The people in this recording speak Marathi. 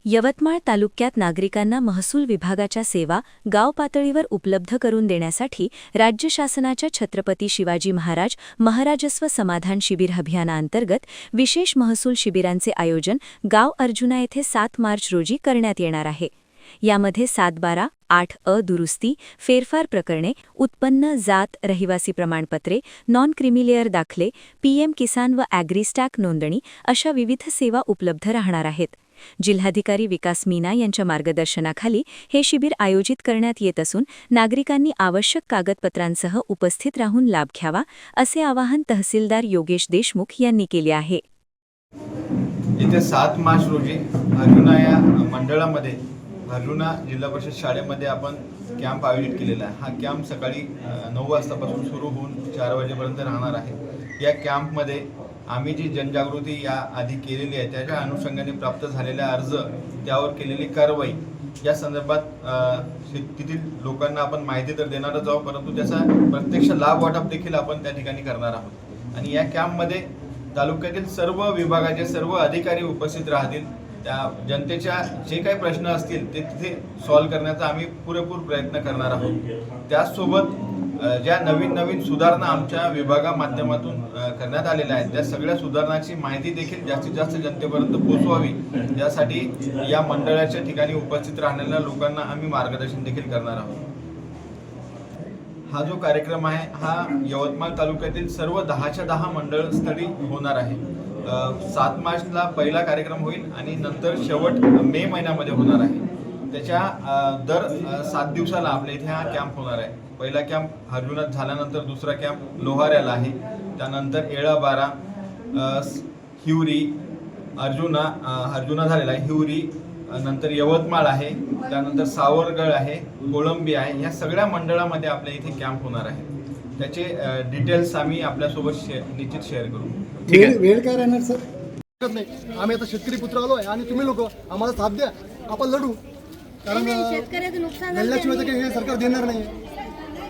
यवतमाळ तालुक्यात नागरिकांना महसूल विभागाच्या सेवा गाव पातळीवर उपलब्ध करून देण्यासाठी राज्य शासनाच्या छत्रपती शिवाजी महाराज महाराजस्व समाधान शिबिर अभियानाअंतर्गत विशेष महसूल शिबिरांचे आयोजन गाव अर्जुना येथे 7 मार्च रोजी करण्यात येणार आहे। यामध्ये 7-12, 8 दुरुस्ती, फेरफार प्रकरणे, उत्पन्न, जात, रहिवासी प्रमाणपत्रे, नॉन क्रिमिलेअर दाखले, पीएम किसान व ॲग्रीस्टॅक नोंदणी अशा विविध सेवा उपलब्ध राहणार आहेत। जिल्हाधिकारी विकास मीना यांच्या मार्गदर्शनाखाली हे शिबिर आयोजित करण्यात येत असून नागरिकांनी आवश्यक कागदपत्रांसह उपस्थित राहून लाभ घ्यावा असे आवाहन तहसीलदार योगेश देशमुख यांनी केले आहे। येत्या 7 मार्च रोजी अर्जुना या मंडळामध्ये अर्जुना जिल्हा परिषद शाळेमध्ये आपण कॅम्प आयोजित केलेला आहे। हा कॅम्प सकाळी 9 वाजतापासून सुरू होऊन 4 वाजेपर्यंत राहणार आहे। या कॅम्पमध्ये आम्ही जी जनजागृती या आधी केलेली आहे त्याच्या अनुषंगाने प्राप्त झालेल्या अर्ज, त्यावर केलेली कारवाई या संदर्भात तेथील लोकांना आपण माहिती तर देणारच आहोत, परंतु त्याचा प्रत्यक्ष लाभ वाटप देखील आपण त्या ठिकाणी करणार आहोत। आणि या कॅम्पमध्ये तालुक्यातील सर्व विभागाचे सर्व अधिकारी उपस्थित राहतील। त्या जनतेच्या जे काही प्रश्न असतील ते तिथे सॉल्व्ह करण्याचा आम्ही पुरेपूर प्रयत्न करणार आहोत। त्याचसोबत ज्या नवीन सुधारणा आमच्या विभागामाध्यमातून करण्यात आलेल्या आहेत त्या सगळ्या सुधारणाची माहिती देखील जास्तीत जास्त जनतेपर्यंत पोहोचवावी, यासाठी या मंडळाच्या ठिकाणी उपस्थित राहणाऱ्या लोकांना आम्ही मार्गदर्शन देखील करणार आहोत। हा जो कार्यक्रम आहे हा यवतमाळ तालुक्यातील सर्व 10च्या 10 मंडळ स्थळी होणार आहे। 7 मार्चला पहिला कार्यक्रम होईल आणि नंतर शेवट मे महिन्यामध्ये होणार आहे। त्याच्या दर 7 दिवसाला आपल्या इथे हा कॅम्प होणार आहे। पहिला कॅम्प अर्जुनात झाल्यानंतर दुसरा कॅम्प लोहाऱ्याला आहे, त्यानंतर येळाबारा, हिवरी, अर्जुना झालेला आहे, हिवरी, नंतर यवतमाळ आहे, त्यानंतर सावरगड आहे, कोळंबी आहे। या सगळ्या मंडळामध्ये आपल्या इथे कॅम्प होणार आहे। त्याचे डिटेल्स आम्ही आपल्यासोबत निश्चित शेअर करू। ठीक आहे, वेळ काय राहणार सर? नाही, आम्ही आता शेतकरी पुत्र आलो आहे आणि तुम्ही लोक आम्हाला साथ द्या, आपण लढू, कारण शेतकऱ्याचं नुकसान झाल्याशिवाय हे सरकार देणार नाही।